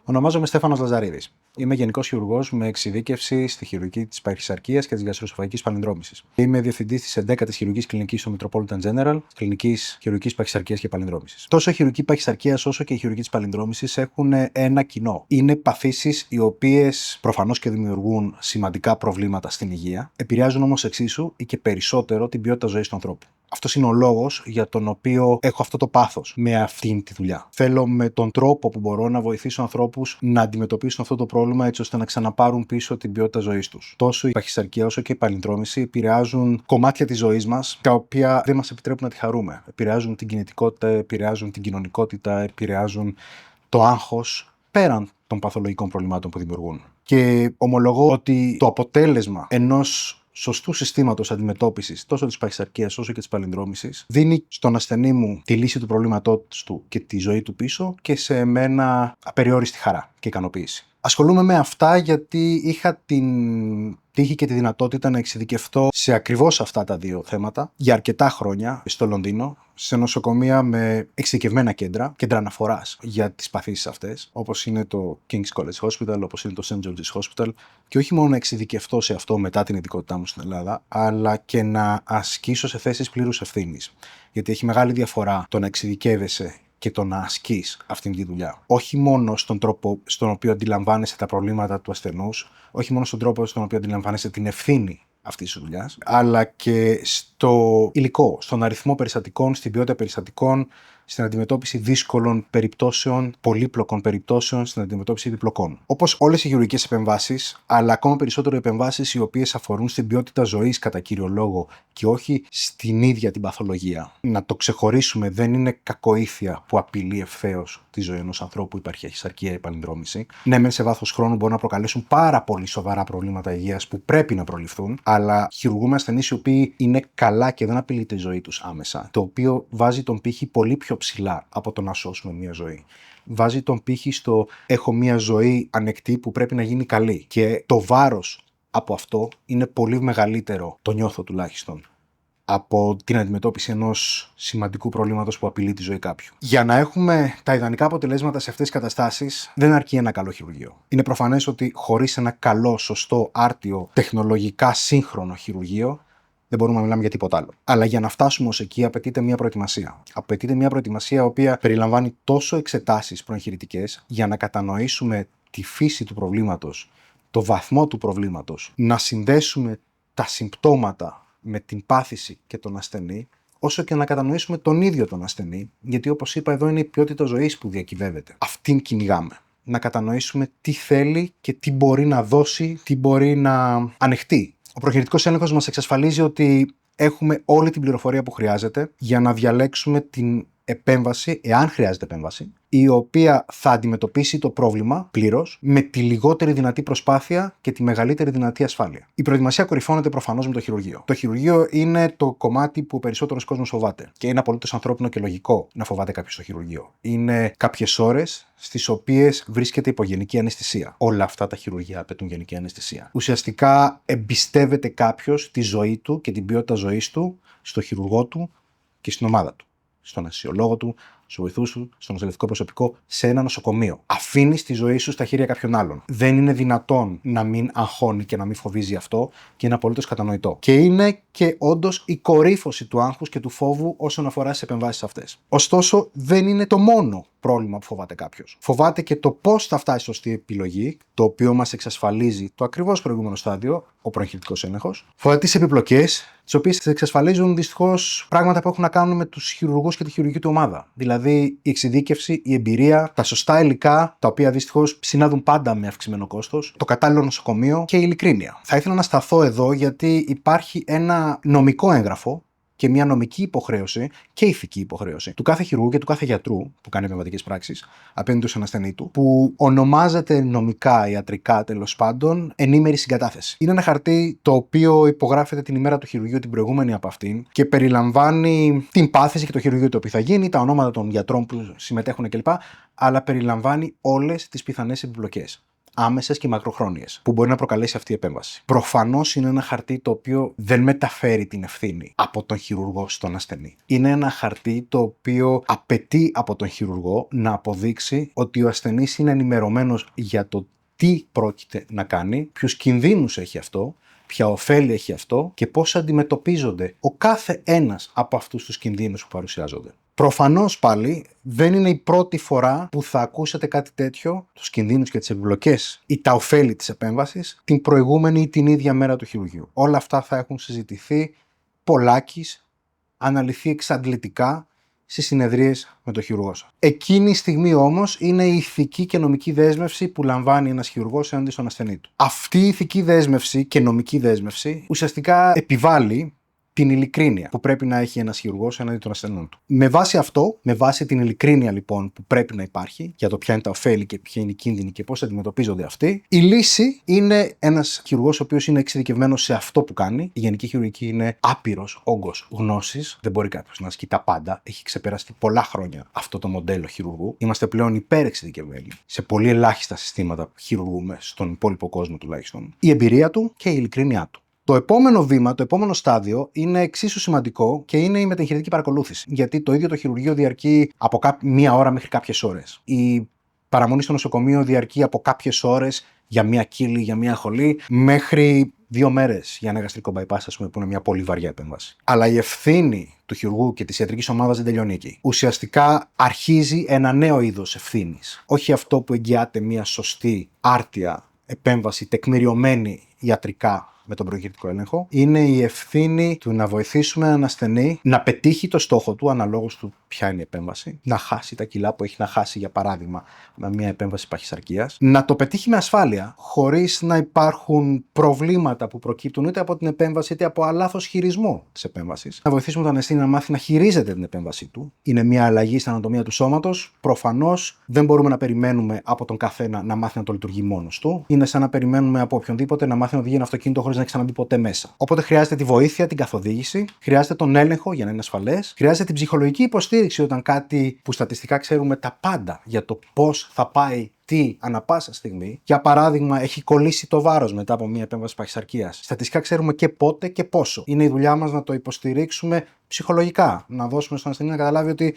Ονομάζομαι Στέφανος Λαζαρίδης. Είμαι γενικός χειρουργός με εξειδίκευση στη χειρουργική της παχυσαρκίας και της γαστροεσοφαγικής παλινδρόμησης. Είμαι διευθυντής της 11ης χειρουργικής κλινικής στο Metropolitan General, κλινικής χειρουργικής παχυσαρκίας και παλινδρόμησης. Τόσο η χειρουργική παχυσαρκίας όσο και η χειρουργική της παλινδρόμησης έχουν ένα κοινό. Είναι παθήσεις οι οποίες προφανώς και δημιουργούν σημαντικά προβλήματα στην υγεία, επηρεάζουν όμως εξίσου ή και περισσότερο την ποιότητα ζωής του ανθρώπου. Αυτός είναι ο λόγος για τον οποίο έχω αυτό το πάθος με αυτήν τη δουλειά. Θέλω με τον τρόπο που μπορώ να βοηθήσω ανθρώπους να αντιμετωπίσουν αυτό το πρόβλημα έτσι ώστε να ξαναπάρουν πίσω την ποιότητα ζωής τους. Τόσο η παχυσαρκία όσο και η παλινδρόμηση επηρεάζουν κομμάτια της ζωής μας τα οποία δεν μας επιτρέπουν να τη χαρούμε. Επηρεάζουν την κινητικότητα, επηρεάζουν την κοινωνικότητα, επηρεάζουν το άγχος πέραν των παθολογικών προβλημάτων που δημιουργούν. Και ομολογώ ότι το αποτέλεσμα ενός σωστού συστήματος αντιμετώπισης τόσο της παχυσαρκίας όσο και της παλινδρόμησης δίνει στον ασθενή μου τη λύση του προβλήματός του και τη ζωή του πίσω και σε μένα απεριόριστη χαρά και ικανοποίηση. Ασχολούμαι με αυτά γιατί είχα την τύχη και τη δυνατότητα να εξειδικευτώ σε ακριβώς αυτά τα δύο θέματα για αρκετά χρόνια στο Λονδίνο, σε νοσοκομεία με εξειδικευμένα κέντρα αναφοράς για τις παθήσεις αυτές, όπως είναι το King's College Hospital, όπως είναι το St. George's Hospital, και όχι μόνο να εξειδικευτώ σε αυτό μετά την ειδικότητά μου στην Ελλάδα, αλλά και να ασκήσω σε θέσεις πλήρους ευθύνης. Γιατί έχει μεγάλη διαφορά το να εξειδικεύεσαι και το να ασκείς αυτήν τη δουλειά. Όχι μόνο στον τρόπο στον οποίο αντιλαμβάνεσαι τα προβλήματα του ασθενούς, όχι μόνο στον τρόπο στον οποίο αντιλαμβάνεσαι την ευθύνη αυτής της δουλειάς, αλλά και στο υλικό, στον αριθμό περιστατικών, στην ποιότητα περιστατικών, στην αντιμετώπιση δύσκολων περιπτώσεων, πολύπλοκων περιπτώσεων, στην αντιμετώπιση διπλοκών. Όπως όλες οι χειρουργικές επεμβάσεις, αλλά ακόμα περισσότερο οι επεμβάσεις οι οποίες αφορούν στην ποιότητα ζωής κατά κύριο λόγο και όχι στην ίδια την παθολογία. Να το ξεχωρίσουμε, δεν είναι κακοήθεια που απειλεί ευθέως τη ζωή ενός ανθρώπου, υπάρχει παχυσαρκία ή παλινδρόμηση. Ναι, μεν σε βάθος χρόνου μπορούν να προκαλέσουν πάρα πολύ σοβαρά προβλήματα υγείας που πρέπει να προληφθούν, αλλά χειρουργούμε ασθενείς οι οποίοι είναι καλά και δεν απειλείται η ζωή τους άμεσα. Το οποίο βάζει τον πύχη πολύ πιο ψηλά από το να σώσουμε μια ζωή. Βάζει τον πύχη στο έχω μια ζωή ανεκτή που πρέπει να γίνει καλή. Και το βάρος από αυτό είναι πολύ μεγαλύτερο, το νιώθω τουλάχιστον, από την αντιμετώπιση ενός σημαντικού προβλήματος που απειλεί τη ζωή κάποιου. Για να έχουμε τα ιδανικά αποτελέσματα σε αυτές τις καταστάσεις, δεν αρκεί ένα καλό χειρουργείο. Είναι προφανές ότι χωρίς ένα καλό, σωστό, άρτιο, τεχνολογικά σύγχρονο χειρουργείο, δεν μπορούμε να μιλάμε για τίποτα άλλο. Αλλά για να φτάσουμε ως εκεί, απαιτείται μια προετοιμασία. Απαιτείται μια προετοιμασία η οποία περιλαμβάνει τόσο εξετάσεις προεγχειρητικές για να κατανοήσουμε τη φύση του προβλήματος, το βαθμό του προβλήματος, να συνδέσουμε τα συμπτώματα με την πάθηση και τον ασθενή, όσο και να κατανοήσουμε τον ίδιο τον ασθενή, γιατί όπως είπα, εδώ είναι η ποιότητα ζωής που διακυβεύεται. Αυτήν κυνηγάμε. Να κατανοήσουμε τι θέλει και τι μπορεί να δώσει, τι μπορεί να ανεχτεί. Ο προεγχειρητικός έλεγχος μας εξασφαλίζει ότι έχουμε όλη την πληροφορία που χρειάζεται για να διαλέξουμε την επέμβαση, εάν χρειάζεται επέμβαση, η οποία θα αντιμετωπίσει το πρόβλημα πλήρως, με τη λιγότερη δυνατή προσπάθεια και τη μεγαλύτερη δυνατή ασφάλεια. Η προετοιμασία κορυφώνεται προφανώς με το χειρουργείο. Το χειρουργείο είναι το κομμάτι που ο περισσότερος κόσμος φοβάται. Και είναι απολύτως ανθρώπινο και λογικό να φοβάται κάποιος το χειρουργείο. Είναι κάποιες ώρες στις οποίες βρίσκεται υπό γενική αναισθησία. Όλα αυτά τα χειρουργεία απαιτούν γενική αναισθησία. Ουσιαστικά εμπιστεύεται κάποιος τη ζωή του και την ποιότητα ζωής του στο χειρουργό του και στην ομάδα του. Στον αναισθησιολόγο του, στους βοηθούς του, στο νοσηλευτικό προσωπικό, σε ένα νοσοκομείο. Αφήνεις τη ζωή σου στα χέρια κάποιων άλλων. Δεν είναι δυνατόν να μην αγχώνει και να μην φοβίζει αυτό και είναι απολύτως κατανοητό. Και είναι και όντως η κορύφωση του άγχους και του φόβου όσον αφορά στις επεμβάσεις αυτές. Ωστόσο, δεν είναι το μόνο πρόβλημα που φοβάται κάποιος. Φοβάται και το πώς θα φτάσει σωστή επιλογή, το οποίο μας εξασφαλίζει το ακριβώς προηγούμενο στάδιο, ο προεγχειρητικός έλεγχος. Φοβάται τις επιπλοκές, τις οποίες εξασφαλίζουν δυστυχώς πράγματα που έχουν να κάνουν με τους χειρουργούς και τη χειρουργική του ομάδα. Δηλαδή η εξειδίκευση, η εμπειρία, τα σωστά υλικά, τα οποία δυστυχώς συνάδουν πάντα με αυξημένο κόστος, το κατάλληλο νοσοκομείο και η ειλικρίνεια. Θα ήθελα να σταθώ εδώ γιατί υπάρχει ένα νομικό έγγραφο και μια νομική υποχρέωση και ηθική υποχρέωση του κάθε χειρουργού και του κάθε γιατρού που κάνει επεμβατικές πράξεις απέναντι στον ασθενή του, που ονομάζεται νομικά, ιατρικά τέλος πάντων, ενήμερη συγκατάθεση. Είναι ένα χαρτί το οποίο υπογράφεται την ημέρα του χειρουργείου, την προηγούμενη από αυτήν, και περιλαμβάνει την πάθηση και το χειρουργείο το οποίο θα γίνει, τα ονόματα των γιατρών που συμμετέχουν κλπ. Αλλά περιλαμβάνει όλες τις πιθανές επιπλοκές. άμεσες και μακροχρόνιες που μπορεί να προκαλέσει αυτή η επέμβαση. Προφανώς είναι ένα χαρτί το οποίο δεν μεταφέρει την ευθύνη από τον χειρουργό στον ασθενή. Είναι ένα χαρτί το οποίο απαιτεί από τον χειρουργό να αποδείξει ότι ο ασθενής είναι ενημερωμένος για το τι πρόκειται να κάνει, ποιους κινδύνους έχει αυτό, ποια ωφέλη έχει αυτό και πώς αντιμετωπίζονται ο κάθε ένας από αυτούς τους κινδύνους που παρουσιάζονται. Προφανώς πάλι δεν είναι η πρώτη φορά που θα ακούσετε κάτι τέτοιο, τους κινδύνους και τις επιπλοκές ή τα ωφέλη της επέμβασης, την προηγούμενη ή την ίδια μέρα του χειρουργείου. Όλα αυτά θα έχουν συζητηθεί πολλάκις, αναλυθεί εξαντλητικά στις συνεδρίες με τον χειρουργό σας. Εκείνη η στιγμή όμως είναι η ηθική και νομική δέσμευση που λαμβάνει ένας χειρουργός έναντι στον ασθενή του. Αυτή η ηθική δέσμευση και νομική δέσμευση ουσιαστικά επιβάλλει την ειλικρίνεια που πρέπει να έχει ένας χειρουργός έναντι των ασθενών του. Με βάση αυτό, με βάση την ειλικρίνεια λοιπόν που πρέπει να υπάρχει για το ποια είναι τα ωφέλη και ποια είναι οι κίνδυνοι και πώς αντιμετωπίζονται αυτοί, η λύση είναι ένας χειρουργός ο οποίος είναι εξειδικευμένος σε αυτό που κάνει. Η γενική χειρουργική είναι άπειρος όγκος γνώσης. Δεν μπορεί κάποιος να ασκεί τα πάντα. Έχει ξεπεραστεί πολλά χρόνια αυτό το μοντέλο χειρουργού. Είμαστε πλέον υπερεξειδικευμένοι σε πολύ ελάχιστα συστήματα που χειρουργούμε στον υπόλοιπο κόσμο τουλάχιστον. Η εμπειρία του και η ειλικρίνειά του. Το επόμενο βήμα, το επόμενο στάδιο είναι εξίσου σημαντικό και είναι η μετεγχειρητική παρακολούθηση. Γιατί το ίδιο το χειρουργείο διαρκεί από μία ώρα μέχρι κάποιες ώρες. Η παραμονή στο νοσοκομείο διαρκεί από κάποιες ώρες για μία κύλη, για μία χολή, μέχρι 2 μέρες για ένα γαστρικό bypass, ας πούμε, που είναι μια πολύ βαριά επέμβαση. Αλλά η ευθύνη του χειρουργού και της ιατρικής ομάδας δεν τελειώνει εκεί. Ουσιαστικά αρχίζει ένα νέο είδος ευθύνης. Όχι αυτό που εγγυάται μια σωστή, άρτια επέμβαση, τεκμηριωμένη ιατρικά με τον προκηρυτικό έλεγχο, είναι η ευθύνη του να βοηθήσουμε έναν ασθενή να πετύχει το στόχο του, αναλόγως του ποια είναι η επέμβαση, να χάσει τα κιλά που έχει να χάσει, για παράδειγμα, με μια επέμβαση παχυσαρκίας, να το πετύχει με ασφάλεια, χωρίς να υπάρχουν προβλήματα που προκύπτουν είτε από την επέμβαση είτε από λάθος χειρισμό της επέμβασης. Να βοηθήσουμε τον ασθενή να μάθει να χειρίζεται την επέμβασή του. Είναι μια αλλαγή στην ανατομία του σώματος. Προφανώς δεν μπορούμε να περιμένουμε από τον καθένα να μάθει να το λειτουργεί μόνος του. Είναι σαν να περιμένουμε από οποιονδήποτε να μάθει να οδηγεί ένα αυτοκίνητο χωρίς να ξαναμπεί ποτέ μέσα. Οπότε χρειάζεται τη βοήθεια, την καθοδήγηση, χρειάζεται τον έλεγχο για να είναι ασφαλές, χρειάζεται την ψυχολογική υποστήριξη όταν κάτι που στατιστικά ξέρουμε τα πάντα για το πώς θα πάει τι ανά πάσα στιγμή. Για παράδειγμα, έχει κολλήσει το βάρος μετά από μια επέμβαση παχυσαρκίας. Στατιστικά ξέρουμε και πότε και πόσο. Είναι η δουλειά μας να το υποστηρίξουμε ψυχολογικά. Να δώσουμε στον ασθενή να καταλάβει ότι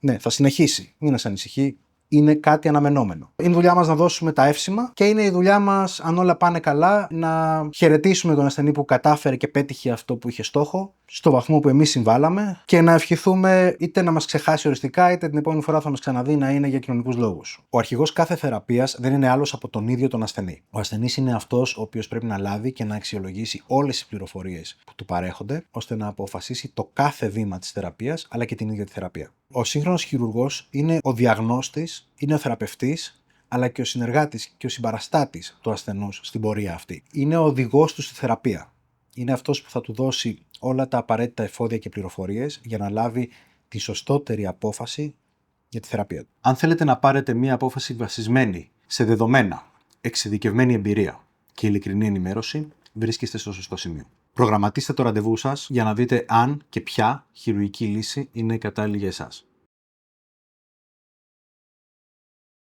ναι, θα συνεχίσει. Μην μας ανησυχεί. Είναι κάτι αναμενόμενο. Είναι η δουλειά μας να δώσουμε τα εύσημα και είναι η δουλειά μας, αν όλα πάνε καλά, να χαιρετήσουμε τον ασθενή που κατάφερε και πέτυχε αυτό που είχε στόχο, στο βαθμό που εμείς συμβάλαμε, και να ευχηθούμε είτε να μας ξεχάσει οριστικά, είτε την επόμενη φορά θα μας ξαναδεί να είναι για κοινωνικούς λόγους. Ο αρχηγός κάθε θεραπείας δεν είναι άλλος από τον ίδιο τον ασθενή. Ο ασθενής είναι αυτός ο οποίος πρέπει να λάβει και να αξιολογήσει όλες τις πληροφορίες που του παρέχονται, ώστε να αποφασίσει το κάθε βήμα της θεραπείας, αλλά και την ίδια τη θεραπεία. Ο σύγχρονος χειρουργός είναι ο διαγνώστης, είναι ο θεραπευτής, αλλά και ο συνεργάτης και ο συμπαραστάτης του ασθενούς στην πορεία αυτή. Είναι ο οδηγός του στη θεραπεία. Είναι αυτός που θα του δώσει όλα τα απαραίτητα εφόδια και πληροφορίες για να λάβει τη σωστότερη απόφαση για τη θεραπεία του. Αν θέλετε να πάρετε μία απόφαση βασισμένη σε δεδομένα, εξειδικευμένη εμπειρία και ειλικρινή ενημέρωση, βρίσκεστε στο σωστό σημείο. Προγραμματίστε το ραντεβού σας για να δείτε αν και ποια χειρουργική λύση είναι κατάλληλη για εσάς.